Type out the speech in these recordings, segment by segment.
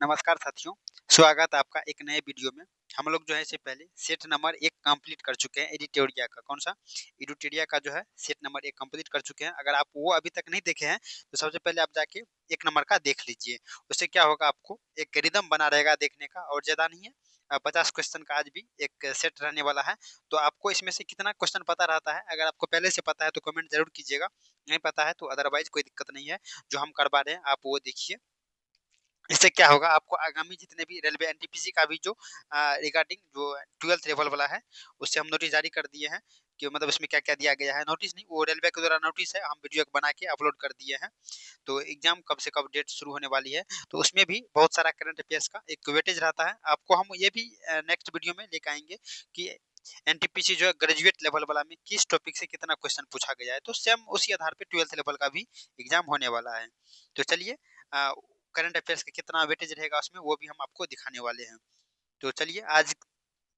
नमस्कार साथियों, स्वागत है आपका एक नए वीडियो में। हम लोग जो है इससे पहले सेट नंबर 1 कंप्लीट कर चुके हैं एडिटोरिया का। कौन-सा? एडिटोरिया का जो है सेट नंबर 1 कंप्लीट कर चुके हैं। अगर आप वो अभी तक नहीं देखे हैं, तो सबसे पहले आप जाके 1 नंबर का देख लीजिए। उससे क्या होगा आपको एक रिदम बना रहेगा देखने का और ज़्यादा नहीं है 50 क्वेश्चन का आज भी एक सेट रहने वाला है। तो आपको इसमें से कितना क्वेश्चन पता रहता है, अगर आपको पहले से पता है तो कमेंट ज़रूर कीजिएगा। नहीं पता है तो अदरवाइज़ कोई दिक्कत नहीं है, जो हम करवा रहे हैं आप वो देखिए। इससे क्या होगा आपको आगामी जितने भी रेलवे एनटीपीसी का भी जो रिगार्डिंग जो 12th लेवल वाला है, उससे हम नोटिस जारी कर दिए हैं कि मतलब इसमें क्या-क्या दिया गया है। नोटिस नहीं, वो रेलवे के द्वारा नोटिस है, हम वीडियो बना के अपलोड कर दिए हैं। तो एग्ज़ाम कब से कब डेट शुरू होने वाली है, तो उसमें भी बहुत सारा करंट अफेयर्स का एक वेटेज रहता है। आपको हम ये भी नेक्स्ट वीडियो में लेके आएँगे कि एनटीपीसी जो है ग्रेजुएट लेवल वाला में किस टॉपिक से कितना क्वेश्चन पूछा गया है, तो सेम उसी आधार पे 12th लेवल का भी एग्ज़ाम होने वाला है। तो चलिए करंट अफेयर्स का कितना वेटेज रहेगा उसमें वो भी हम आपको दिखाने वाले हैं। तो चलिए आज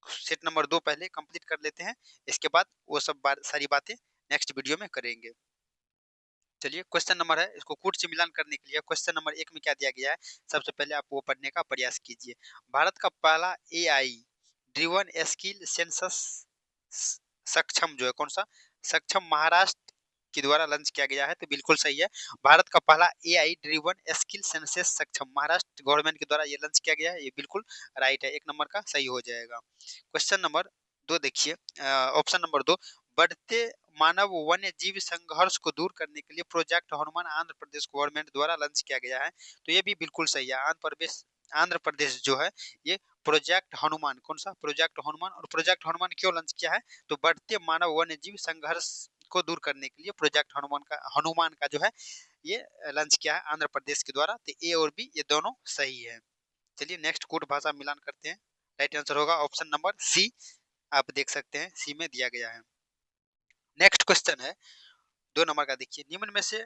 सेट नंबर 2 पहले कंप्लीट कर लेते हैं, इसके बाद वो सब सारी बातें नेक्स्ट वीडियो में करेंगे। चलिए क्वेश्चन नंबर है, इसको कूट से मिलान करने के लिए क्वेश्चन नंबर 1 में क्या दिया गया है, सबसे पहले आप वो पढ़ने का प्रयास कीजिए। भारत का पहला एआई ड्रिवन स्किल सेंसस सक्षम जो है कौन सा? सक्षम महाराष्ट्र के द्वारा लॉन्च किया गया है, तो बिल्कुल सही है। भारत का पहला एआई ड्रिवन स्किल सेंसस सक्षम महाराष्ट्र गवर्नमेंट के द्वारा ये लॉन्च किया गया है, ये बिल्कुल राइट है, 1 नंबर का सही हो जाएगा। क्वेश्चन नंबर 2 देखिए, ऑप्शन नंबर 2, बढ़ते मानव वन्य जीव संघर्ष को दूर करने के लिए प्रोजेक्ट हनुमान आंध्र प्रदेश गवर्नमेंट द्वारा लॉन्च किया गया है, तो ये भी बिल्कुल सही है। आंध्र प्रदेश जो है ये प्रोजेक्ट हनुमान, कौन सा? प्रोजेक्ट हनुमान। और प्रोजेक्ट हनुमान क्यों लॉन्च किया है, तो बढ़ते मानव वन्य जीव संघर्ष को दूर करने के लिए प्रोजेक्ट हनुमान का जो है ये लॉन्च किया है आंध्र प्रदेश के द्वारा। तो ए और बी ये दोनों सही है। चलिए नेक्स्ट कूट भाषा मिलान करते हैं। राइट आंसर होगा ऑप्शन नंबर सी, आप देख सकते हैं सी में दिया गया है। नेक्स्ट क्वेश्चन है 2 नंबर का, देखिए निम्न में से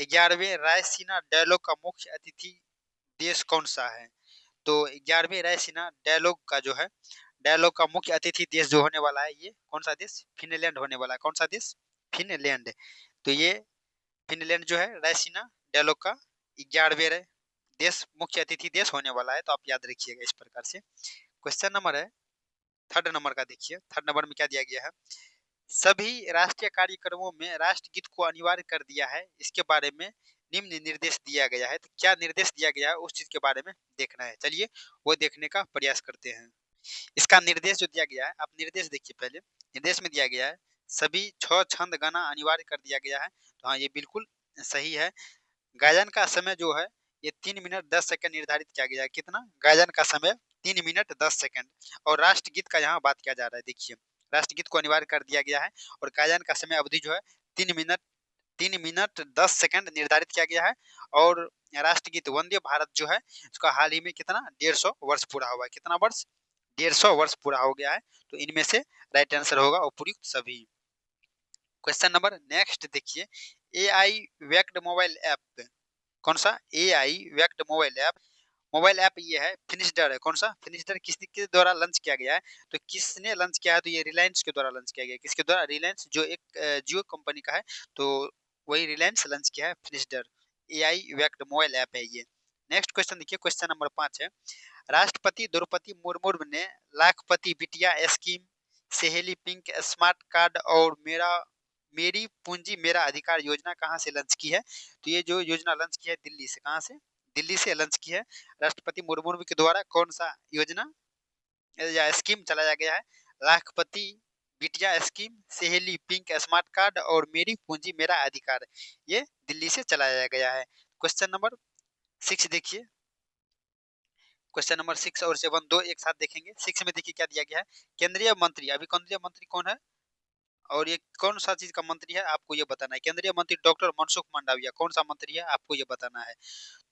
11वें रायसीना डायलॉग का मुख्य अतिथि देश कौन सा है? तो 11वें रायसीना डायलॉग का मुख्य अतिथि देश जो होने वाला है ये कौन सा देश? फिनलैंड होने वाला है। कौन सा देश? फिनलैंड। तो ये फिनलैंड जो है रायसीना डायलॉग का 11वें देश मुख्य अतिथि देश होने वाला है, तो आप याद रखिएगा इस प्रकार से। क्वेश्चन नंबर है 3rd नंबर का, देखिए 3rd नंबर में क्या दिया गया है, सभी राष्ट्रीय कार्यक्रमों में राष्ट्रगीत को अनिवार्य कर दिया है, इसके बारे में निम्न निर्देश दिया गया है। तो क्या निर्देश दिया गया है उस चीज के बारे में देखना है, चलिए वो देखने का प्रयास करते हैं। इसका निर्देश जो दिया गया है, आप निर्देश देखिए पहले। निर्देश में दिया गया है सभी 6 छंद गाना अनिवार्य कर दिया गया है, तो हाँ ये बिल्कुल सही है। गायन का समय जो है ये 3 मिनट 10 सेकंड निर्धारित किया गया है। कितना? गायन का समय 3 मिनट 10 सेकंड। और राष्ट्रगीत का यहाँ बात किया जा रहा है, देखिए राष्ट्रगीत को अनिवार्य कर दिया गया है और गायन का समय अवधि जो है 3 मिनट 10 सेकंड निर्धारित किया गया है। और राष्ट्रगीत वंदे भारत जो है इसका हाल ही में कितना 150 वर्ष पूरा हुआ है। कितना वर्ष? 150 वर्ष पूरा हो गया है। तो इनमें से राइट आंसर होगा उपयुक्त सभी। क्वेश्चन नंबर नेक्स्ट देखिए, एआई वेक्ड मोबाइल ऐप कौन सा? एआई वेक्ड मोबाइल ऐप ये है फिनिस्टर है। कौन सा? फिनिस्टर किसके द्वारा लॉन्च किया गया है, तो किसने लॉन्च किया है, तो ये रिलायंस के द्वारा लॉन्च किया गया है। किसके द्वारा? रिलायंस जो एक जियो कंपनी का है, तो वही रिलायंस लॉन्च किया है फिनिस्टर। एआई वेक्ड मोबाइल ऐप है ये। नेक्स्ट क्वेश्चन देखिए, क्वेश्चन नंबर 5 है, राष्ट्रपति द्रौपदी मुर्मू ने लाखपति बिटिया स्कीम, सहेली पिंक स्मार्ट कार्ड और मेरी पूंजी मेरा अधिकार योजना कहाँ से लॉन्च की है, तो ये जो योजना लॉन्च की है दिल्ली से। कहाँ से? दिल्ली से लॉन्च की है। राष्ट्रपति मुर्मू के द्वारा कौन सा योजना या स्कीम चलाया गया है? लाखपति बिटिया स्कीम, सहेली पिंक स्मार्ट कार्ड और मेरी पूंजी मेरा अधिकार, ये दिल्ली से चलाया गया है। क्वेश्चन नंबर 6 देखिए, क्वेश्चन नंबर 6 और 7 दो एक साथ देखेंगे। 6 में देखिए क्या दिया गया है, केंद्रीय मंत्री, अभी केंद्रीय मंत्री कौन है और ये कौन सा चीज का मंत्री है आपको ये बताना है। केंद्रीय मंत्री डॉक्टर मनसुख मंडाविया, कौन सा मंत्री है आपको ये बताना है।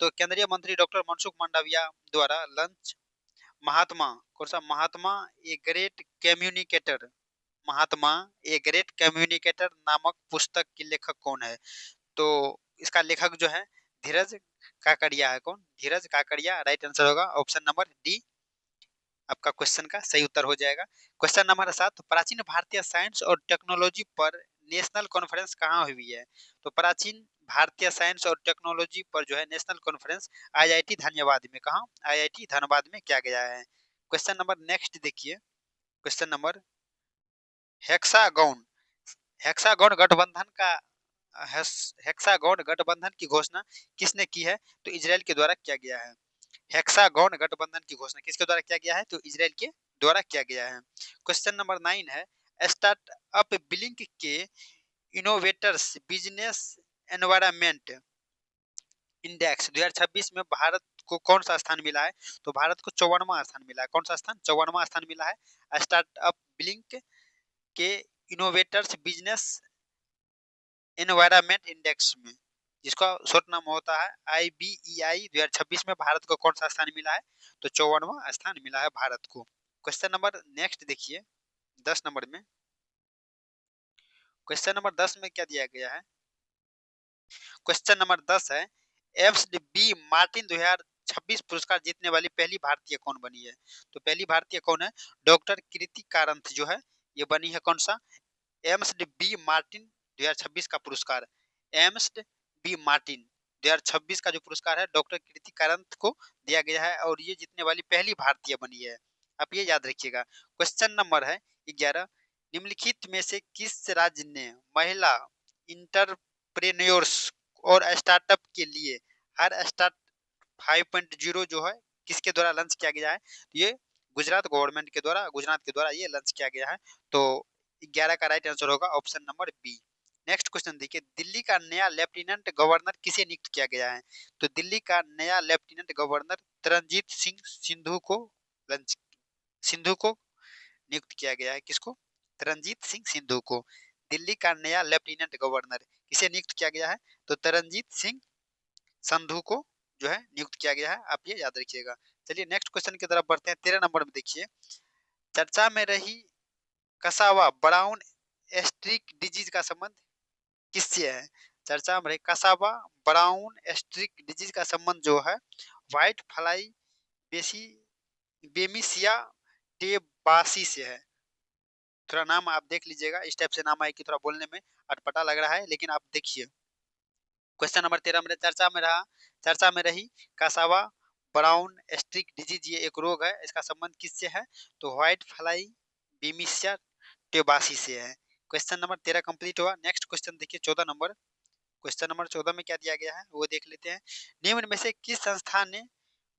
तो केंद्रीय मंत्री डॉक्टर मनसुख मंडाविया द्वारा लंच महात्मा, कौन सा? Mahatma a great communicator, Mahatma a great communicator नामक पुस्तक के लेखक कौन है, तो इसका लेखक जो है धीरज काकड़िया है। कौन? धीरज काकड़िया। राइट आंसर होगा ऑप्शन नंबर डी, आपका क्वेश्चन का सही उत्तर हो जाएगा। क्वेश्चन नंबर 7, प्राचीन भारतीय साइंस और टेक्नोलॉजी पर नेशनल कॉन्फ्रेंस कहाँ हुई है, तो प्राचीन भारतीय साइंस और टेक्नोलॉजी पर जो है नेशनल कॉन्फ्रेंस आईआईटी धन्यवाद में, कहा आईआईटी धनबाद में किया गया है। क्वेश्चन नंबर नेक्स्ट देखिए, क्वेश्चन नंबर हेक्सागोन, हेक्सागोन गठबंधन का हेक्सागोन गठबंधन की घोषणा किसने की है? तो इजराइल के द्वारा किया गया है। हेक्सागोन गठबंधन की घोषणा किसके द्वारा किया गया है? तो इजराइल के द्वारा किया गया है। क्वेश्चन नंबर 9 है, स्टार्टअप बिलिंग के इनोवेटर्स बिजनेस एनवायरमेंट इंडेक्स 2026 में भारत को कौन सा स्थान मिला है? तो भारत को 54वां स्थान मिला है। कौन सा स्थान? 54वां स्थान मिला है स्टार्टअप बिलिंग के इनोवेटर्स बिजनेस एनवायरमेंट इंडेक्स में, जिसका शॉर्ट नाम होता है IBEI। 2026 में भारत को कौन सा स्थान मिला है? तो 54वां स्थान मिला है भारत को। क्वेश्चन नंबर नेक्स्ट देखिए 10 नंबर में, क्वेश्चन नंबर 10 में क्या दिया गया है? क्वेश्चन नंबर 10 है, एम्स बी मार्टिन 2026 पुरस्कार जीतने वाली पहली भारतीय कौन बनी है? तो पहली भारतीय कौन है? डॉक्टर कृति कारंथ जो है ये बनी है। कौन सा? एम्स बी मार्टिन 2026 का पुरस्कार, एम्स बी मार्टिन 2026 का जो पुरस्कार है डॉक्टर कृति कारंथ को दिया गया है और ये जीतने वाली पहली भारतीय बनी है। आप ये याद रखिएगा। क्वेश्चन नंबर है 11, निम्नलिखित में से किस राज्य ने महिला इंटरप्रेन्योर्स और स्टार्टअप के लिए हर स्टार्ट 5.0 जो है किसके द्वारा लॉन्च किया गया है? ये गुजरात गवर्नमेंट के द्वारा, गुजरात के द्वारा ये लॉन्च किया गया है। तो 11 का राइट आंसर होगा option number B. Next question देखिए, दिल्ली का नया लेफ्टिनेंट गवर्नर किसे नियुक्त किया गया है? तो दिल्ली का नया लेफ्टिनेंट गवर्नर तरनजीत सिंह सिंधु को नियुक्त किया गया है। किसको? तरनजीत सिंह सिंधु को। दिल्ली का नया लेफ्टिनेंट गवर्नर किसे नियुक्त किया गया है? तो तरनजीत सिंह संधू को जो है नियुक्त किया गया है। आप ये याद रखिएगा। चलिए नेक्स्ट क्वेश्चन की तरफ बढ़ते हैं। 13 नंबर में देखिए, चर्चा में रही कसावा ब्राउन स्ट्रीक डिजीज का संबंध किससे है? चर्चा में रही कसावा ब्राउन स्ट्रीक डिजीज का संबंध जो है व्हाइट फ्लाई बेसी बेमिसिया टेबासी से है। थोड़ा नाम आप देख लीजिएगा, इस टाइप से नाम आए कि थोड़ा बोलने में अटपटा लग रहा है, लेकिन आप देखिए। क्वेश्चन नंबर 13 में चर्चा में रही कासावा ब्राउन स्ट्रिक डिजीज, ये एक रोग है, इसका संबंध किससे है? तो व्हाइट फ्लाई बीमिसिया टेबासी से है। क्वेश्चन नंबर 13 कंप्लीट हुआ। नेक्स्ट क्वेश्चन देखिए 14 नंबर, क्वेश्चन नंबर 14 में क्या दिया गया है वो देख लेते हैं। निम्न में से किस संस्था ने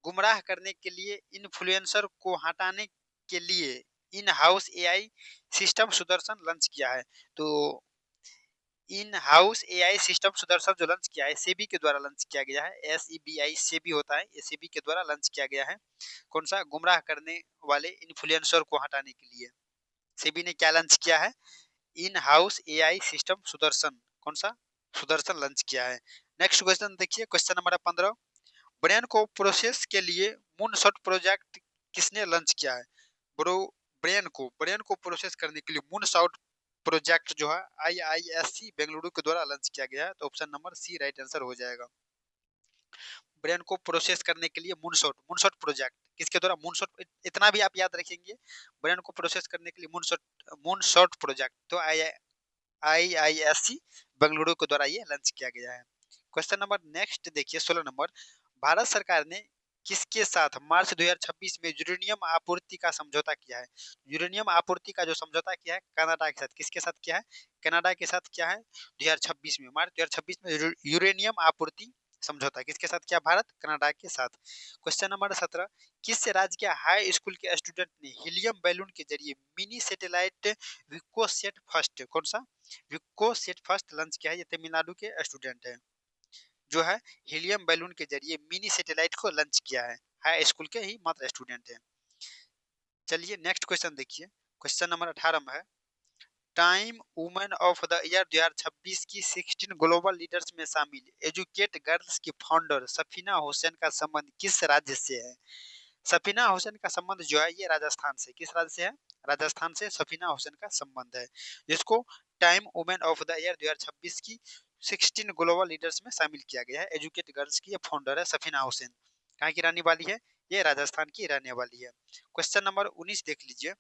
गुमराह करने के लिए इन्फ्लुएंसर को हटाने के लिए in house AI system Sudarshan launch किया है? तो in house AI system Sudarshan जो लॉन्च किया है सेबी के द्वारा लॉन्च किया गया है। SEBI सेबी होता है, ये सेबी के द्वारा लॉन्च किया गया है। कौन सा? गुमराह करने वाले इन्फ्लुएंसर को हटाने के लिए सेबी ने क्या लॉन्च किया है? In house AI system Sudarshan, कौन सा? सुदर्शन लॉन्च किया है। नेक्स्ट क्वेश्चन देखिए, क्वेश्चन नंबर 15, ब्रेन को प्रोसेस के लिए मूनशॉट प्रोजेक्ट किसने लॉन्च किया है? ब्रो ब्रेन को प्रोसेस करने के लिए मूनशॉट प्रोजेक्ट जो है IISc बेंगलुरु के द्वारा लॉन्च किया गया है। तो option number C right answer हो जाएगा। ब्रेन को प्रोसेस करने के लिए मूनशॉट प्रोजेक्ट किसके द्वारा? मूनशॉट, इतना भी आप याद रखेंगे, ब्रेन को प्रोसेस करने के लिए मूनशॉट प्रोजेक्ट तो IISc बेंगलुरु के द्वारा ये लॉन्च किया गया है। क्वेश्चन नंबर नेक्स्ट देखिए 16 नंबर, भारत सरकार ने किसके साथ मार्च 2026 में यूरेनियम आपूर्ति का समझौता किया है? यूरेनियम आपूर्ति का जो समझौता किया है कनाडा के साथ, किसके साथ किया है? कनाडा के साथ किया है 2026 में, मार्च 2026 में यूरेनियम आपूर्ति समझौता किसके साथ किया? भारत कनाडा के साथ। क्वेश्चन नंबर 17, किस राज्य के हाई स्कूल के स्टूडेंट ने हीलियम बैलून के जरिए मिनी सैटेलाइट विकोसेट फर्स्ट, कौन सा? विकोसेट फर्स्ट लॉन्च किया है? ये तमिलनाडु के स्टूडेंट है जो है हीलियम बैलून के जरिए मिनी सैटेलाइट को लॉन्च किया है। हाई स्कूल के ही मात्र स्टूडेंट है। चलिए नेक्स्ट क्वेश्चन देखिए, क्वेश्चन नंबर 18 में है, time women of the year 2026 की 16 ग्लोबल लीडर्स में शामिल एजुकेट गर्ल्स की फाउंडर सफीना हुसैन का संबंध किस राज्य से है? सफीना हुसैन का संबंध जो है ये राजस्थान से, किस राज्य से है? राजस्थान से सफीना हुसैन का संबंध है, जिसको time women of the year 2026 की 16 ग्लोबल लीडर्स में शामिल किया गया है। एजुकेट गर्ल्स की ये फाउंडर है सफीना हुसैन। कहाँ की रहने वाली है? ये राजस्थान की रहने वाली है। क्वेश्चन नंबर 19 देख लीजिए,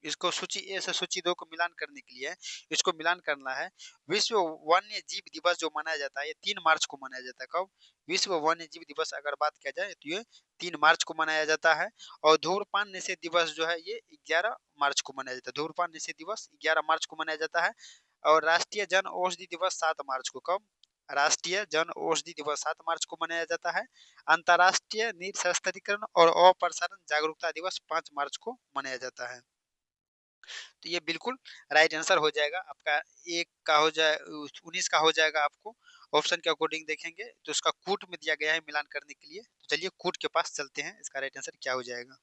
इसको सूची ए से सूची 2 को मिलान करने के लिए इसको मिलान करना है। विश्व वन्य जीव दिवस जो मनाया जाता है ये 3 मार्च को मनाया जाता है। कब? विश्व वन्य जीव दिवस अगर बात किया जाए तो ये 3 मार्च को मनाया जाता है। और धूम्रपान निषेध दिवस जो है ये 11 मार्च को मनाया जाता है। धूम्रपान निषेध दिवस 11 मार्च को मनाया जाता है। और राष्ट्रीय जन औषधि दिवस 7 मार्च को। कब? राष्ट्रीय जन औषधि दिवस 7 मार्च को मनाया जाता है। अंतर्राष्ट्रीय निरस्त्रीकरण और अप्रसारण जागरूकता दिवस 5 मार्च को मनाया जाता है। तो ये बिल्कुल राइट आंसर हो जाएगा आपका। एक का हो जाए 19 का हो जाएगा। आपको ऑप्शन के अकॉर्डिंग देखेंगे तो इसका कूट में दिया गया है मिलान करने के लिए। तो चलिए कूट के पास चलते हैं, इसका राइट आंसर क्या हो जाएगा।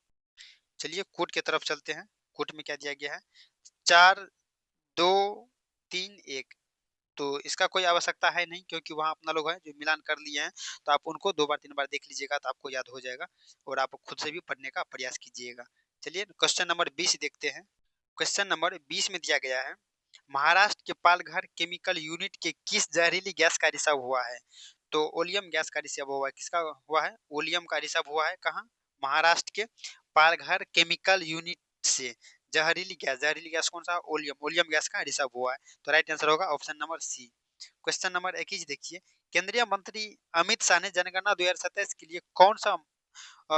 चलिए कूट की तरफ चलते हैं। कूट में क्या दिया गया है? 4 2 3 1। तो इसका कोई आवश्यकता है नहीं क्योंकि वहाँ अपना लोग हैं जो मिलान कर लिए हैं। तो आप उनको 2 बार 3 बार देख लीजिएगा तो आपको याद हो जाएगा और आप खुद से भी पढ़ने का प्रयास कीजिएगा। चलिए क्वेश्चन नंबर 20 देखते हैं। क्वेश्चन नंबर 20 में दिया गया है महाराष्ट्र के पालघर केमिकल यूनिट के किस जहरीली गैस का रिसाव हुआ है? तो ओलियम गैस का रिसाव हुआ है। किसका हुआ है? ओलियम का रिसाव हुआ है। कहाँ? महाराष्ट्र के पालघर केमिकल यूनिट से जहरीली गैस कौन सा? ओलियम। ओलियम गैस का रिसाव हुआ है। तो राइट आंसर होगा option number C. Question number 21 देखिए। केंद्रीय मंत्री अमित शाह ने जनगणना 2027 के लिए कौन सा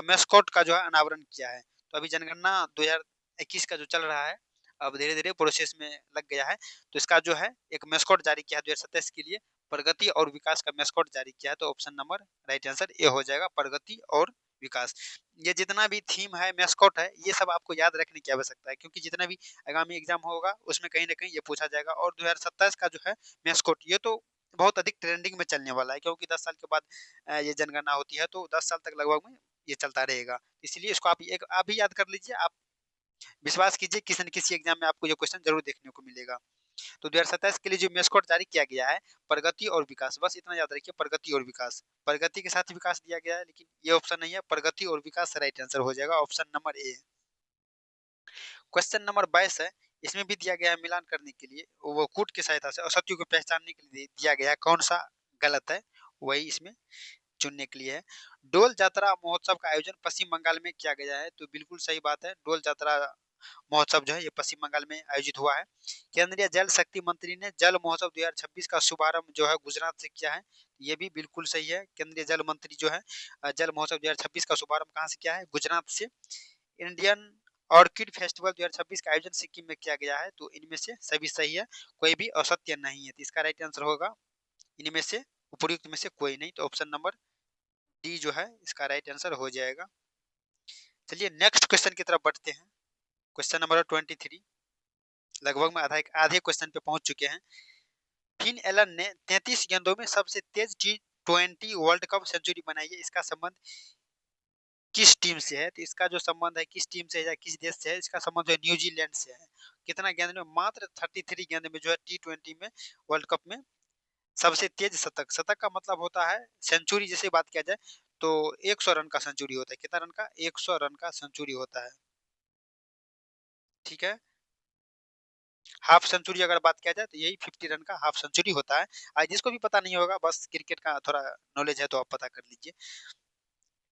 मैस्कॉट का जो है अनावरण किया है? तो अभी जनगणना 2021 का जो चल रहा है अब धीरे धीरे प्रोसेस में लग गया है। तो इसका जो है एक मैस्कॉट जारी किया है 2027 के लिए। प्रगति और विकास का मैस्कॉट जारी किया है। तो option number right answer A हो जाएगा, प्रगति और विकास। ये जितना भी थीम है मैस्कॉट है ये सब आपको याद रखने की आवश्यकता है क्योंकि जितना भी आगामी एग्जाम होगा उसमें कहीं ना कहीं ये पूछा जाएगा। और 2027 का जो है मैस्कॉट ये तो बहुत अधिक ट्रेंडिंग में चलने वाला है क्योंकि 10 साल के बाद ये जनगणना होती है तो 10 साल तक लगभग में ये चलता रहेगा। इसलिए इसको आप भी याद कर लीजिए। आप विश्वास कीजिए किसी न किसी एग्जाम में आपको ये क्वेश्चन जरूर देखने को मिलेगा। तो 2027 के लिए जो मैस्कॉट जारी किया गया है प्रगति और विकास, बस इतना याद रखिए, प्रगति और विकास। प्रगति के साथ विकास दिया गया है लेकिन ये ऑप्शन नहीं है, प्रगति और विकास राइट आंसर हो जाएगा, option number A. Question number 22 है। इसमें भी दिया गया है मिलान करने के लिए वो कूट की सहायता से असत्य को पहचानने के लिए दिया गया है कौन सा गलत है वही इसमें चुनने के लिए है। डोल जात्रा महोत्सव का आयोजन पश्चिम बंगाल में किया गया है। तो बिल्कुल सही बात है, डोल जात्रा महोत्सव जो है ये पश्चिम बंगाल में आयोजित हुआ है। केंद्रीय जल शक्ति मंत्री ने जल महोत्सव 2026 का शुभारंभ जो है गुजरात से किया है। ये भी बिल्कुल सही है। केंद्रीय जल मंत्री जो है जल महोत्सव 2026 का शुभारंभ कहाँ से किया है? गुजरात से। इंडियन ऑर्किड फेस्टिवल 2026 का आयोजन सिक्किम में किया गया है। तो इनमें से सभी सही है, कोई भी असत्य नहीं है। तो इसका राइट आंसर होगा इनमें से उपयुक्त में से कोई नहीं। तो ऑप्शन नंबर डी जो है इसका राइट आंसर हो जाएगा। चलिए नेक्स्ट क्वेश्चन की तरफ बढ़ते हैं। Question number 23। लगभग में आधे क्वेश्चन पे पहुंच चुके हैं। फिन एलन ने 33 गेंदों में सबसे तेज T20 वर्ल्ड कप सेंचुरी बनाई है। इसका संबंध किस टीम से है? तो इसका जो संबंध है किस टीम से है या किस देश से है? इसका संबंध है न्यूजीलैंड से है। कितना गेंद में? मात्र 33 गेंद में जो है T20 में वर्ल्ड कप में सबसे तेज शतक। शतक का मतलब होता है सेंचुरी। जैसे बात किया जाए तो 100 रन का सेंचुरी होता है। कितना रन का? 100 रन का सेंचुरी होता है। ठीक है। हाफ सेंचुरी अगर बात किया जाए तो यही 50 रन का हाफ सेंचुरी होता है। आज जिसको भी पता नहीं होगा बस क्रिकेट का थोड़ा नॉलेज है तो आप पता कर लीजिए।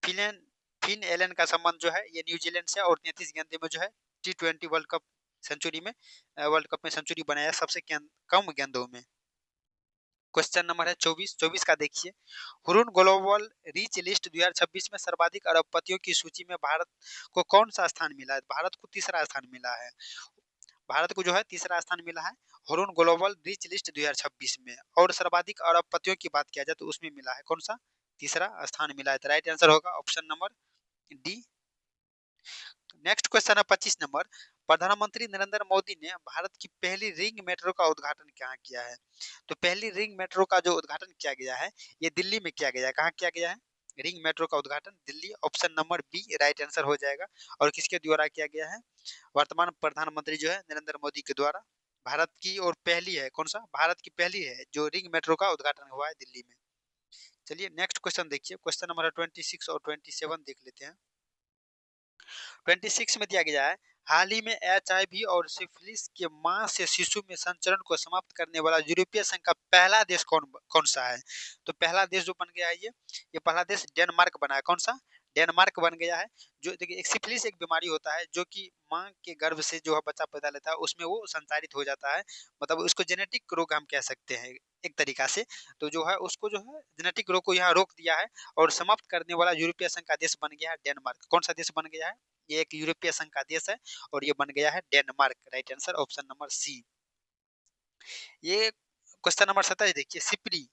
फिन फिन एलन का संबंध जो है ये न्यूजीलैंड से और 33 गेंदे में जो है T20 वर्ल्ड कप सेंचुरी में वर्ल्ड कप में सेंचुरी बनाया सबसे कम गेंदों में। क्वेश्चन नंबर है 24 का देखिए। हुरून ग्लोबल रिच लिस्ट 2026 में सर्वाधिक अरबपतियों की सूची में भारत को कौन सा स्थान मिला है? भारत को तीसरा स्थान मिला है। भारत को जो है तीसरा स्थान मिला है हुरून ग्लोबल रिच लिस्ट 2026 में। और सर्वाधिक अरबपतियों की बात किया जाए तो उसमें मिला है कौन सा? तीसरा स्थान मिला है। तो राइट आंसर होगा option number D. Next question है 25 नंबर। प्रधानमंत्री नरेंद्र मोदी ने भारत की पहली रिंग मेट्रो का उद्घाटन कहाँ किया है? तो पहली रिंग मेट्रो का जो उद्घाटन किया गया है ये दिल्ली में किया गया है। कहाँ किया गया है? रिंग मेट्रो का उद्घाटन Delhi, option number B right answer हो जाएगा। और किसके द्वारा किया गया है? वर्तमान प्रधानमंत्री जो है नरेंद्र मोदी के द्वारा। भारत की और पहली है कौन सा? भारत की पहली है जो रिंग मेट्रो का उद्घाटन हुआ है दिल्ली में। चलिए नेक्स्ट क्वेश्चन देखिए। क्वेश्चन नंबर 26 और 27 देख लेते हैं। 26 में दिया गया है हाल ही में HIV और सिफिलिस के मां से शिशु में संचरण को समाप्त करने वाला यूरोपीय संघ का पहला देश कौन कौन सा है? तो पहला देश जो बन गया है ये पहला देश डेनमार्क बना है। कौन सा? डेनमार्क बन गया है। जो देखिए एक सिफिलिस एक बीमारी होता है जो कि माँ के गर्भ से जो है बच्चा पैदा लेता है उसमें वो संचारित हो जाता है, मतलब उसको जेनेटिक रोग हम कह सकते हैं एक तरीका से। तो जो है उसको जो है जेनेटिक रोग को यहाँ रोक दिया है और समाप्त करने वाला यूरोपीय संघ का देश बन गया है डेनमार्क। कौन सा देश बन गया है? ये एक यूरोपीय संघ का देश है और ये बन गया है Denmark. Right answer option number C. ये क्वेश्चन नंबर 27 देखिए, सिपरी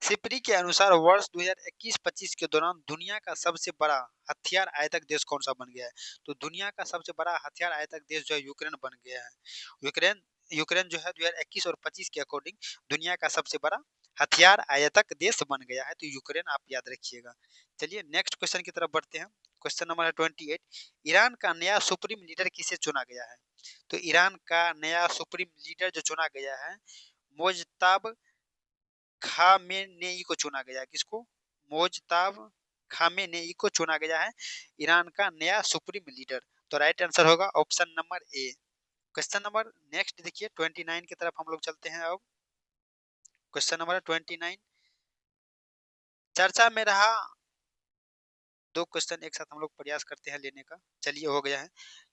सिपरी के अनुसार वर्ष 2021-25 के दौरान दुनिया का सबसे बड़ा हथियार आयातक देश कौन सा बन गया है? तो दुनिया का सबसे बड़ा हथियार आयातक देश जो है यूक्रेन बन गया है। यूक्रेन यूक्रेन जो है 2021 और 25 के अकॉर्डिंग दुनिया का सबसे बड़ा हथियार आयातक देश बन गया है, तो यूक्रेन आप याद रखिएगा। चलिए नेक्स्ट क्वेश्चन की तरफ बढ़ते हैं। क्वेश्चन नंबर है 28। ईरान का नया सुप्रीम लीडर किसे चुना गया है? तो ईरान का नया सुप्रीम लीडर जो चुना गया है मोजताब खामेनेई को चुना गया है। किसको? मोजताब खामेनेई को चुना गया है ईरान का नया सुप्रीम लीडर। तो राइट आंसर होगा option number A. Question number next देखिए 29 की तरफ हम लोग चलते हैं। अब क्वेश्चन नंबर 29 चर्चा में रहा। दो क्वेश्चन एक साथ हम लोग प्रयास करते हैं लेने का। चलिए हो गया है।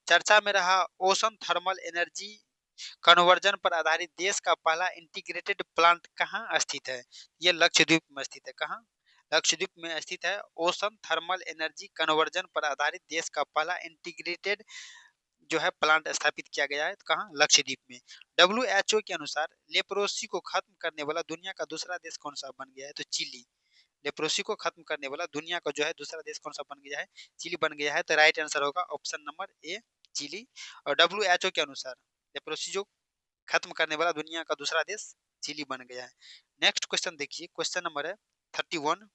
चर्चा में रहा ओशन थर्मल एनर्जी कन्वर्जन पर आधारित देश का पहला इंटीग्रेटेड प्लांट कहाँ स्थित है? ये लक्षद्वीप में स्थित है। कहाँ? लक्षद्वीप में स्थित है। ओशन थर्मल एनर्जी कन्वर्जन पर आधारित देश का पहला इंटीग्रेटेड जो है प्लांट स्थापित किया गया है। तो कहाँ? लक्षद्वीप में। WHO के अनुसार लेप्रोसी को खत्म करने वाला दुनिया का दूसरा देश कौन सा बन गया है? तो चिली। लेप्रोसी को खत्म करने वाला दुनिया का जो है दूसरा देश कौन सा बन गया है? चिली बन गया है। तो राइट आंसर होगा ऑप्शन नंबर ए चिली। और WHO के अनुसार लेप्रोसी जो खत्म करने वाला दुनिया का दूसरा देश चिली बन गया है। नेक्स्ट क्वेश्चन देखिए, क्वेश्चन नंबर है 31।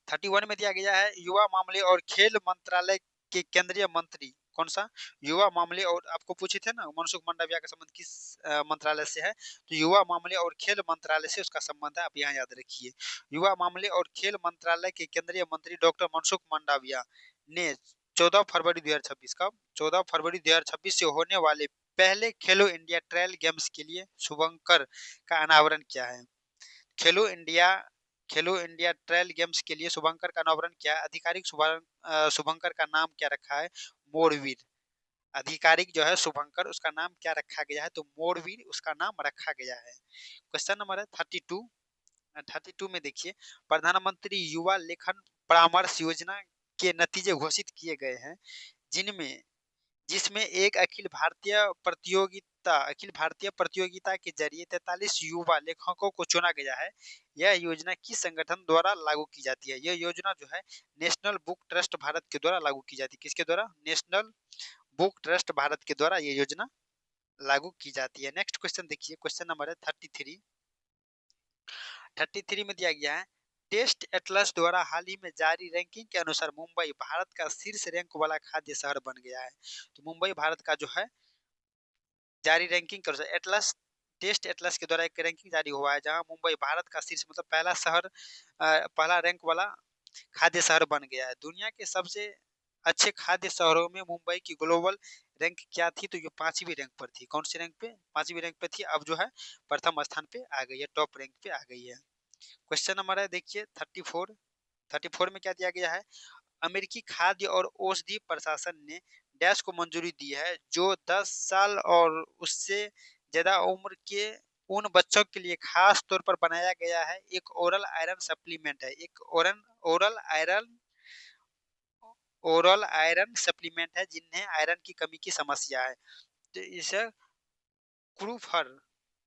31 में दिया गया है युवा मामले और खेल मंत्रालय के केंद्रीय मंत्री कौन सा? युवा मामले और आपको पूछे थे ना मनसुख मंडाविया का संबंध किस मंत्रालय से है? तो युवा मामले और खेल मंत्रालय से उसका संबंध है, आप यहाँ याद रखिए। युवा मामले और खेल मंत्रालय के केंद्रीय मंत्री डॉक्टर मनसुख मंडाविया ने 14 फरवरी 2026 का 14 फरवरी 2026 से होने वाले पहले खेलो इंडिया ट्रायल गेम्स के लिए शुभंकर का अनावरण किया है। खेलो इंडिया खेलो इंडिया ट्रायल गेम्स के लिए शुभंकर का अनावरण किया। आधिकारिक शुभंकर का नाम क्या रखा है? मोरवीर। आधिकारिक जो है शुभंकर उसका नाम क्या रखा गया है? तो मोरवीर उसका नाम रखा गया है। क्वेश्चन नंबर है 32। 32 में देखिए प्रधानमंत्री युवा लेखन परामर्श योजना के नतीजे घोषित किए गए हैं जिनमें जिसमें एक अखिल भारतीय प्रतियोगिता के जरिए 43 युवा लेखकों को चुना गया है। यह योजना किस संगठन द्वारा लागू की जाती है? यह योजना जो है नेशनल बुक ट्रस्ट भारत के द्वारा लागू की जाती है। किसके द्वारा? नेशनल बुक ट्रस्ट भारत के द्वारा ये योजना लागू की जाती है। नेक्स्ट क्वेश्चन देखिए, क्वेश्चन नंबर है 33। 33 में दिया गया है टेस्ट एटलस द्वारा हाल ही में जारी रैंकिंग के अनुसार मुंबई भारत का शीर्ष रैंक वाला खाद्य शहर बन गया है। तो मुंबई भारत का जो है जारी रैंकिंग कर एटलस टेस्ट एटलस के द्वारा एक रैंकिंग जारी हुआ है जहां मुंबई भारत का शीर्ष मतलब पहला शहर पहला रैंक वाला खाद्य शहर बन गया है। दुनिया के सबसे अच्छे खाद्य शहरों में मुंबई की ग्लोबल रैंक क्या थी? तो ये 5वीं रैंक पर थी। कौन सी रैंक पे? 5वीं रैंक पे थी। अब जो है प्रथम स्थान पे आ गई है, टॉप रैंक पे आ गई है। क्वेश्चन नंबर है देखिए 34। 34 में क्या दिया गया है? अमेरिकी खाद्य और औषधि प्रशासन ने डैश को मंजूरी दी है जो 10 साल और उससे ज्यादा उम्र के उन बच्चों के लिए खास तौर पर बनाया गया है। एक ओरल आयरन सप्लीमेंट है। एक oral iron oral iron supplement है जिन्हें आयरन की कमी की समस्या है। तो इसे क्रूफर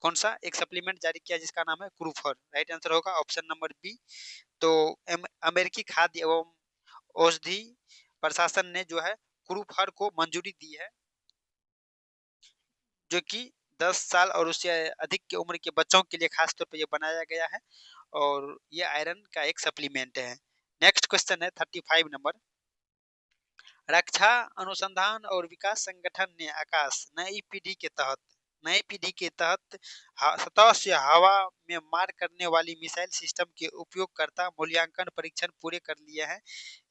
कौन सा एक सप्लीमेंट जारी किया जिसका नाम है क्रूफर। राइट आंसर होगा ऑप्शन नंबर बी। तो अमेरिकी खाद्य एवं औषधि प्रशासन ने जो है क्रूफर को मंजूरी दी है जो कि 10 साल और उससे अधिक की उम्र के बच्चों के लिए खास तौर पर ये बनाया गया है और ये आयरन का एक सप्लीमेंट है। नेक्स्ट क्वेश्चन है 35 नंबर। रक्षा अनुसंधान और विकास संगठन ने आकाश नई पीढ़ी के तहत सतह से हवा में मार करने वाली मिसाइल सिस्टम के उपयोगकर्ता मूल्यांकन परीक्षण पूरे कर लिए हैं।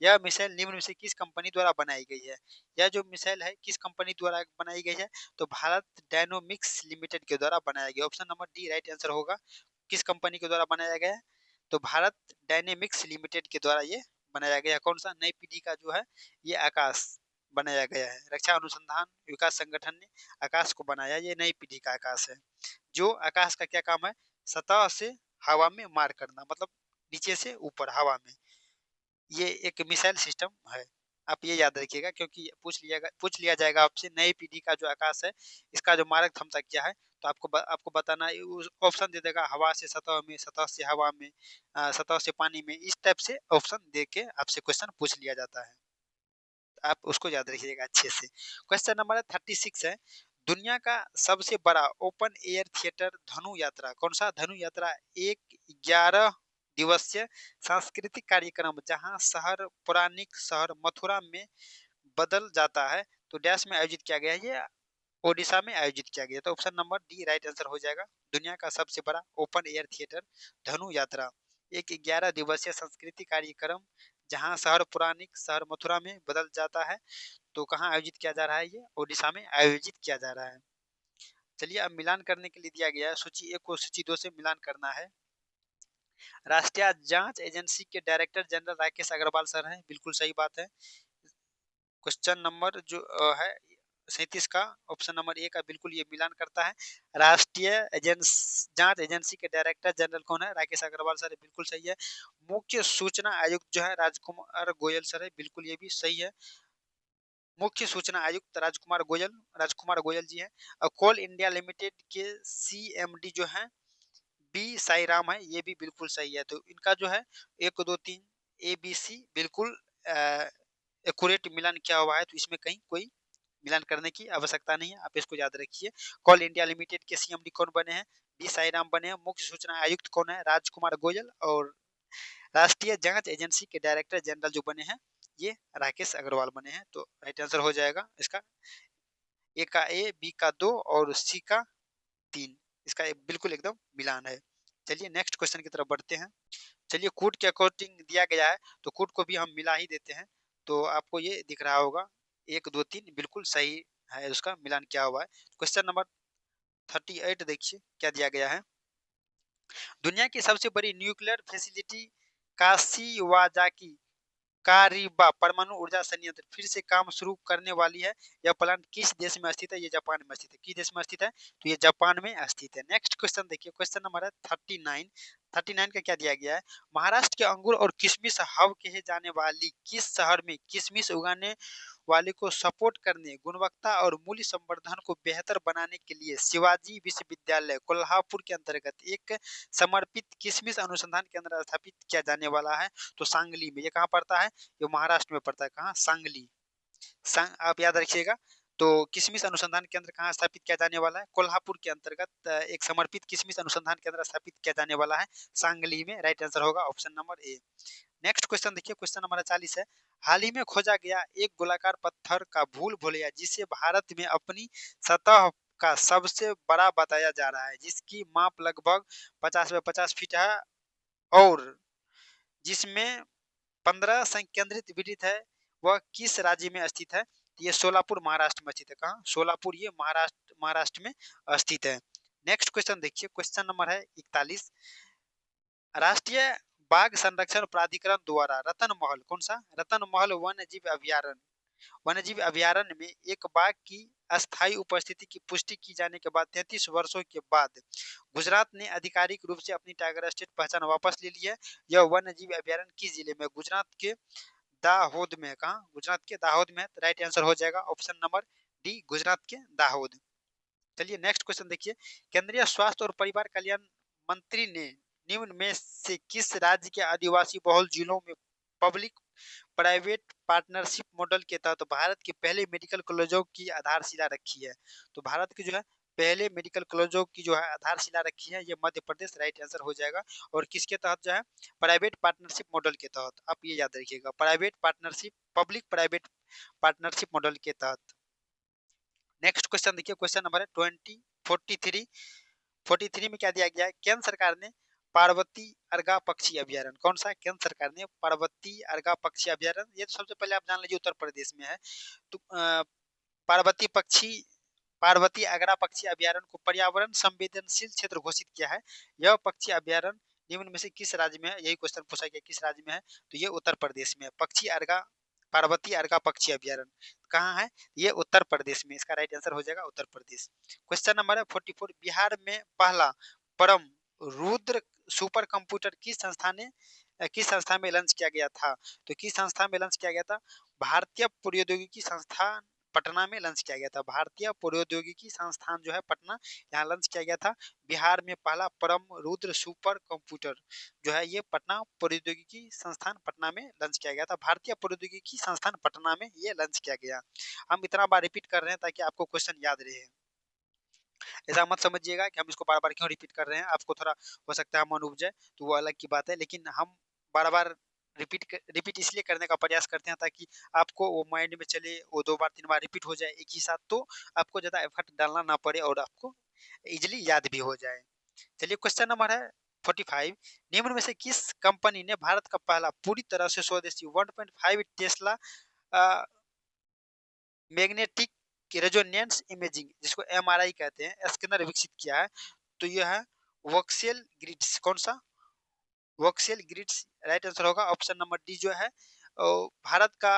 यह मिसाइल निम्न में से किस कंपनी द्वारा बनाई गई है? यह जो मिसाइल है किस कंपनी द्वारा बनाई गई है? तो भारत डायनोमिक्स लिमिटेड के द्वारा बनाया गया। Option number D right answer होगा। किस कंपनी के द्वारा बनाया गया है? तो भारत डायनेमिक्स लिमिटेड के द्वारा ये बनाया गया है। कौन सा? नई पीढ़ी का जो है ये आकाश बनाया गया है। रक्षा अनुसंधान विकास संगठन ने आकाश को बनाया, ये नई पीढ़ी का आकाश है। जो आकाश का क्या काम है? सतह से हवा में मार करना, मतलब नीचे से ऊपर हवा में। ये एक मिसाइल सिस्टम है। आप ये याद रखिएगा, क्योंकि पूछ लिया जाएगा आपसे नई पीढ़ी का जो आकाश है इसका जो मारक क्षमता क्या है, तो आपको बताना है। ऑप्शन दे देगा हवा से सतह में, सतह से हवा में, सतह से पानी में, इस टाइप से ऑप्शन दे के आपसे क्वेश्चन पूछ लिया जाता है। आप उसको याद रखिएगा अच्छे से। क्वेश्चन नंबर 36 है, दुनिया का सबसे बड़ा ओपन एयर थिएटर धनु यात्रा कौन सा? धनु यात्रा एक 11 दिवसीय सांस्कृतिक कार्यक्रम जहां शहर पौराणिक शहर मथुरा में बदल जाता है, तो डैश में आयोजित किया गया है। ये ओडिशा में आयोजित किया गया। तो option number D right answer हो जाएगा। दुनिया का सबसे बड़ा ओपन एयर थिएटर धनु यात्रा एक 11 दिवसीय सांस्कृतिक कार्यक्रम जहां शहर पौराणिक शहर मथुरा में बदल जाता है, तो कहाँ आयोजित किया जा रहा है? ये ओडिशा में आयोजित किया जा रहा है। चलिए, अब मिलान करने के लिए दिया गया है, सूची 1 को सूची 2 से मिलान करना है। राष्ट्रीय जांच एजेंसी के director general Rakesh Agrawal sir हैं, बिल्कुल सही बात है। क्वेश्चन नंबर जो है 37 का ऑप्शन नंबर ए का बिल्कुल ये मिलान करता है। राष्ट्रीय जांच एजेंसी के डायरेक्टर जनरल कौन है? राकेश अग्रवाल सर है, बिल्कुल सही है। मुख्य सूचना आयुक्त जो है राजकुमार गोयल सर है, बिल्कुल ये भी सही है। मुख्य सूचना आयुक्त राजकुमार गोयल जी हैं। और कोल इंडिया लिमिटेड के सीएमडी जो है बी साई राम है, ये भी बिल्कुल सही है। तो इनका जो है 1 2 3 ए बी सी बिल्कुल एक्यूरेट मिलान किया हुआ है, तो इसमें कहीं कोई मिलान करने की आवश्यकता नहीं है, आप इसको याद रखिए। कोल इंडिया लिमिटेड के सीएमडी कौन बने हैं? बी साई राम बने हैं। मुख्य सूचना आयुक्त कौन है? राजकुमार गोयल। और राष्ट्रीय जांच एजेंसी के डायरेक्टर जनरल जो बने हैं ये राकेश अग्रवाल बने हैं। तो राइट आंसर हो जाएगा इसका ए का ए, बी का 2 और सी का 3। इसका बिल्कुल एकदम मिलान है। चलिए नेक्स्ट क्वेश्चन की तरफ बढ़ते हैं। चलिए कोड के अकॉर्डिंग दिया गया है, तो कोड को भी हम मिला ही देते हैं। तो आपको ये दिख रहा होगा 1 2 3 बिल्कुल सही है, उसका मिलान क्या हुआ है। क्वेश्चन नंबर 38 देखिए क्या दिया गया है। दुनिया की सबसे बड़ी न्यूक्लियर फैसिलिटी काशिवाजाकी कारिबा परमाणु ऊर्जा संयंत्र फिर से काम शुरू करने वाली है। यह प्लांट किस देश में स्थित है? ये जापान में स्थित है। किस देश में स्थित है? तो ये जापान में स्थित है। नेक्स्ट क्वेश्चन देखिए, क्वेश्चन नंबर है 39 का क्या दिया गया है? महाराष्ट्र के अंगूर और किशमिश हब कहे जाने वाली किस शहर में किशमिश उगाने वाले को सपोर्ट करने, गुणवत्ता और मूल्य संवर्धन को बेहतर बनाने के लिए शिवाजी विश्वविद्यालय कोल्हापुर के अंतर्गत एक समर्पित किशमिश अनुसंधान केंद्र स्थापित किया जाने वाला है। तो सांगली में। ये कहाँ पड़ता है? ये महाराष्ट्र में पड़ता है। कहाँ? सांगली। आप याद रखिएगा। तो किशमिश अनुसंधान केंद्र कहाँ स्थापित किया जाने वाला है? कोल्हापुर के अंतर्गत एक समर्पित किशमिश अनुसंधान केंद्र स्थापित किया जाने वाला है सांगली में। राइट आंसर होगा option number A. Next question देखिए, क्वेश्चन नंबर 40 है। हाल ही में खोजा गया एक गोलाकार पत्थर का भूल भुलैया जिसे भारत में अपनी सतह का सबसे बड़ा बताया जा रहा है, जिसकी माप लगभग 50 बाय 50 फीट है और जिसमें 15 संकेंद्रित वृत्त है, वह किस राज्य में स्थित है? ये सोलापुर महाराष्ट्र में स्थित है। कहाँ? सोलापुर, ये महाराष्ट्र में स्थित है। नेक्स्ट क्वेश्चन देखिए, क्वेश्चन नंबर है 41। राष्ट्रीय बाघ संरक्षण प्राधिकरण द्वारा रतन महल कौन सा? रतन महल वन्य जीव अभ्यारण्य में एक बाघ की अस्थायी उपस्थिति की पुष्टि की जाने के बाद 33 वर्षों के बाद गुजरात ने आधिकारिक रूप से अपनी टाइगर स्टेट पहचान वापस ले ली है। यह वन्य जीव अभ्यारण्य किस जिले में? गुजरात के दाहोद में। कहाँ? गुजरात के दाहोद में। राइट आंसर हो जाएगा ऑप्शन नंबर डी, गुजरात के दाहोद। चलिए नेक्स्ट क्वेश्चन देखिए, केंद्रीय स्वास्थ्य और परिवार कल्याण मंत्री ने निम्न में से किस राज्य के आदिवासी बहुल जिलों में पब्लिक प्राइवेट पार्टनरशिप मॉडल के तहत भारत के पहले मेडिकल कॉलेजों की आधारशिला रखी है? तो भारत के जो है पहले मेडिकल कॉलेजों की जो है आधारशिला रखी है, ये मध्य प्रदेश। राइट आंसर हो जाएगा। और किसके तहत जो है? प्राइवेट पार्टनरशिप मॉडल के तहत। आप ये याद रखिएगा, private partnership, public private partnership model के तहत। नेक्स्ट क्वेश्चन देखिए, क्वेश्चन नंबर है 43 में क्या दिया गया है? केंद्र सरकार ने पार्वती अर्गा पक्षी अभ्यारण्य कौन सा? केंद्र सरकार ने पार्वती अर्गा पक्षी अभ्यारण्य, ये तो सबसे पहले आप जान लीजिए उत्तर प्रदेश में है। तो पार्वती पक्षी पार्वती अगरा पक्षी अभ्यारण्य को पर्यावरण संवेदनशील क्षेत्र घोषित किया है। यह पक्षी अभ्यारण्य निम्न में से किस राज्य में है, यही क्वेश्चन पूछा गया किस राज्य में है, तो ये उत्तर प्रदेश में है। पक्षी अर्गा पार्वती अर्गा पक्षी अभ्यारण्य कहाँ है, ये उत्तर प्रदेश में, इसका राइट आंसर हो जाएगा उत्तर प्रदेश। क्वेश्चन नंबर है 44, बिहार में पहला परम रुद्र सुपर कंप्यूटर किस संस्था में लॉन्च किया गया था, तो किस संस्था में लॉन्च किया गया था, भारतीय प्रौद्योगिकी संस्थान पटना में लॉन्च किया गया था। भारतीय प्रौद्योगिकी संस्थान जो है पटना, यहाँ लॉन्च किया गया था। बिहार में पहला परम रुद्र सुपर कंप्यूटर जो है ये पटना प्रौद्योगिकी संस्थान पटना में लॉन्च किया गया था। भारतीय प्रौद्योगिकी संस्थान पटना में ये लॉन्च किया गया। हम इतना बार रिपीट कर रहे हैं ताकि आपको क्वेश्चन याद रहे। ऐसा मत समझिएगा कि हम इसको बार बार क्यों रिपीट कर रहे हैं, आपको थोड़ा हो सकता है मन उब जाए तो वो अलग की बात है, लेकिन हम बार बार रिपीट इसलिए करने का प्रयास करते हैं ताकि आपको वो माइंड में चले, वो 2 बार 3 बार रिपीट हो जाए एक ही साथ, तो आपको ज़्यादा एफर्ट डालना ना पड़े और आपको इजीली याद भी हो जाए। चलिए क्वेश्चन नंबर है 45, निम्न में से किस कंपनी ने भारत का पहला पूरी तरह से स्वदेशी 1.5 टेस्ला मैग्नेटिक रेजोनेंस इमेजिंग जिसको एमआरआई कहते हैं स्कैनर विकसित किया है, तो यह है वोक्सेल ग्रिड्स। कौन सा, वोक्सेल ग्रिड्स राइट आंसर होगा ऑप्शन नंबर डी जो है। भारत का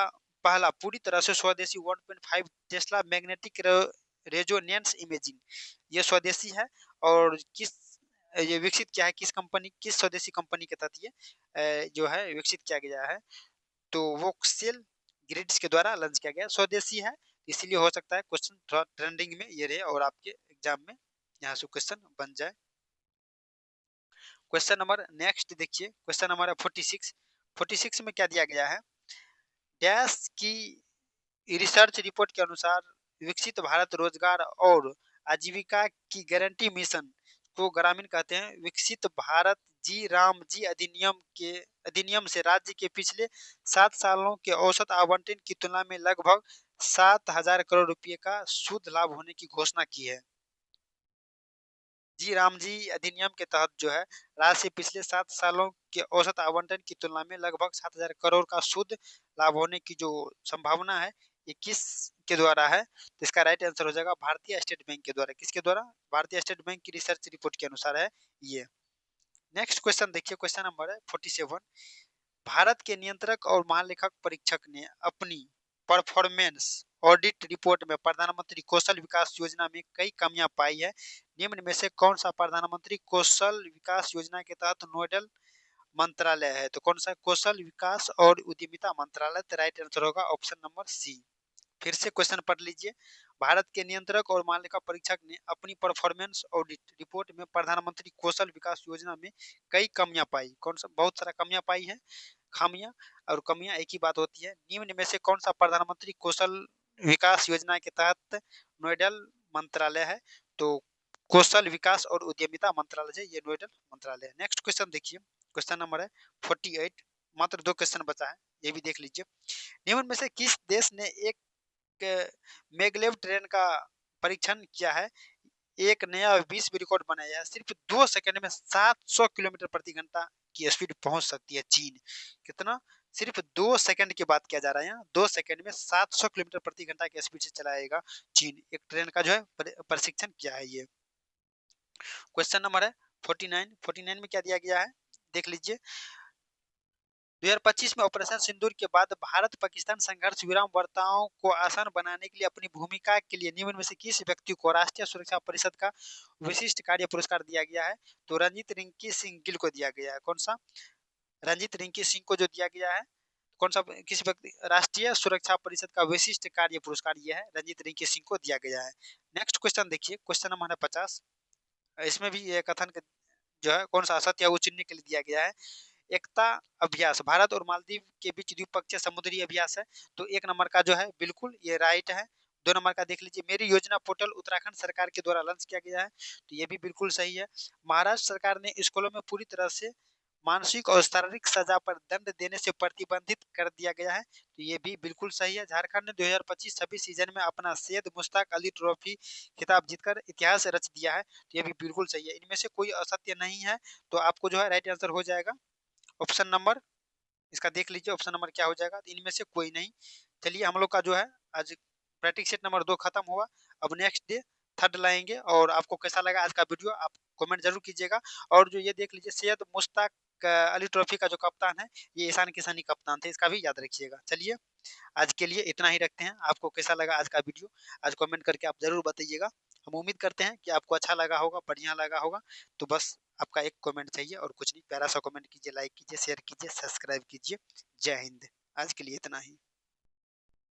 पहला पूरी तरह से स्वदेशी 1.5 टेस्ला मैग्नेटिक रेजोनेंस इमेजिंग ये स्वदेशी है। और किस ये विकसित किया है किस कंपनी, किस स्वदेशी कंपनी के तहत ये जो है विकसित किया गया है, तो वोक्सेल ग्रिड्स के द्वारा लॉन्च किया गया, स्वदेशी है, इसलिए हो सकता है क्वेश्चन थोड़ा ट्रेंडिंग में ये रहे और आपके एग्जाम में यहाँ से क्वेश्चन बन जाए। क्वेश्चन नंबर नेक्स्ट देखिए, क्वेश्चन नंबर 46। 46 में क्या दिया गया है, डैश की रिसर्च रिपोर्ट के अनुसार विकसित भारत रोजगार और आजीविका की गारंटी मिशन को ग्रामीण कहते हैं। विकसित भारत जी राम जी अधिनियम से राज्य के पिछले 7 सालों के औसत आवंटन की तुलना में लगभग 7,000 करोड़ रुपए का शुद्ध लाभ होने की घोषणा की है। जी राम जी अधिनियम के तहत जो है राज्य से पिछले 7 सालों के औसत आवंटन की तुलना में लगभग 7,000 करोड़ का शुद्ध लाभ होने की जो संभावना है, ये किस के द्वारा है, तो इसका राइट आंसर हो जाएगा भारतीय स्टेट बैंक के द्वारा। किसके द्वारा, भारतीय स्टेट बैंक की रिसर्च रिपोर्ट के अनुसार है ये। नेक्स्ट क्वेश्चन देखिए, क्वेश्चन नंबर है 47, भारत के नियंत्रक और महालेखक परीक्षक ने अपनी परफॉर्मेंस ऑडिट रिपोर्ट में प्रधानमंत्री कौशल विकास योजना में कई कमियां पाई है। निम्न में से कौन सा प्रधानमंत्री कौशल विकास योजना के तहत नोडल मंत्रालय है, तो कौन सा, कौशल विकास और उद्यमिता मंत्रालय, तो राइट आंसर होगा ऑप्शन नंबर सी। फिर से क्वेश्चन पढ़ लीजिए, भारत के नियंत्रक और महालेखा परीक्षक ने अपनी परफॉर्मेंस ऑडिट रिपोर्ट में प्रधानमंत्री कौशल विकास योजना में कई कमियां पाई, कौन सा, बहुत सारा कमियां पाई है, खामियां और कमियां एक ही बात होती है। निम्न में से कौन सा प्रधानमंत्री कौशल विकास योजना के तहत नोडल मंत्रालय है, तो कौशल विकास और उद्यमिता मंत्रालय है ये नोडल मंत्रालय है। नेक्स्ट क्वेश्चन देखिए, क्वेश्चन नंबर है 48, मात्र 2 क्वेश्चन बचा है, ये भी देख लीजिए। निम्न में से किस देश ने एक मैगलेव ट्रेन का परीक्षण किया है, एक नया विश्व रिकॉर्ड बनाया है, सिर्फ 2 सेकंड में 700 किलोमीटर प्रति घंटा की स्पीड पहुंच सकती है चीन। कितना, सिर्फ 2 सेकंड की बात किया जा रहा है यहाँ, 2 सेकंड में 700 किलोमीटर प्रति घंटा की स्पीड से चलाएगा चीन, एक ट्रेन का जो है प्रशिक्षण किया है ये। क्वेश्चन नंबर है 49। 49 में क्या दिया गया है देख लीजिए, 2025 में ऑपरेशन सिंदूर के बाद भारत पाकिस्तान संघर्ष विराम वार्ताओं को आसान बनाने के लिए अपनी भूमिका के लिए निम्न में से किस व्यक्ति को राष्ट्रीय सुरक्षा परिषद का विशिष्ट कार्य पुरस्कार दिया गया है, तो रंजीत रिंकी सिंह गिल को दिया गया है। कौन सा, रंजीत रिंकी सिंह को जो दिया गया है, कौन सा, किस व्यक्ति, राष्ट्रीय सुरक्षा परिषद का विशिष्ट कार्य पुरस्कार यह है रंजीत रिंकी सिंह को दिया गया है। नेक्स्ट क्वेश्चन देखिए, क्वेश्चन नंबर 50, इसमें भी ये कथन जो है कौन सा असत्य है वो चुनने के लिए दिया गया है। एकता अभ्यास भारत और मालदीव के बीच द्विपक्षीय समुद्री अभ्यास है, तो 1 नंबर का जो है बिल्कुल ये राइट है। 2 नंबर का देख लीजिए, मेरी योजना पोर्टल उत्तराखंड सरकार के द्वारा लॉन्च किया गया है, तो ये भी बिल्कुल सही है। महाराष्ट्र सरकार ने स्कूलों में पूरी तरह से मानसिक और शारीरिक सजा पर दंड देने से प्रतिबंधित कर दिया गया है, तो ये भी बिल्कुल सही है। झारखंड ने 2025 26 सीजन में अपना सैयद मुश्ताक अली ट्रॉफी खिताब जीतकर इतिहास रच दिया है, तो ये भी बिल्कुल सही है। इनमें से कोई असत्य नहीं है, तो आपको जो है राइट आंसर हो जाएगा ऑप्शन नंबर, इसका देख लीजिए ऑप्शन नंबर क्या हो जाएगा, इनमें से कोई नहीं। चलिए हम लोग का जो है आज प्रैक्टिस सेट नंबर 2 खत्म हुआ। अब नेक्स्ट डे थर्ड लाएंगे। और आपको कैसा लगा आज का वीडियो आप कमेंट जरूर कीजिएगा। और जो ये देख लीजिए सैयद मुश्ताक अली ट्रॉफी का जो कप्तान है ये ईशान किशानी कप्तान थे, इसका भी याद रखिएगा। चलिए आज के लिए इतना ही रखते हैं। आपको कैसा लगा आज का वीडियो आज कमेंट करके आप जरूर बताइएगा। हम उम्मीद करते हैं कि आपको अच्छा लगा होगा, बढ़िया लगा होगा। तो बस आपका एक कमेंट चाहिए और कुछ नहीं, प्यारा सा कमेंट कीजिए, लाइक कीजिए, शेयर कीजिए, सब्सक्राइब कीजिए। जय हिंद। आज के लिए इतना ही।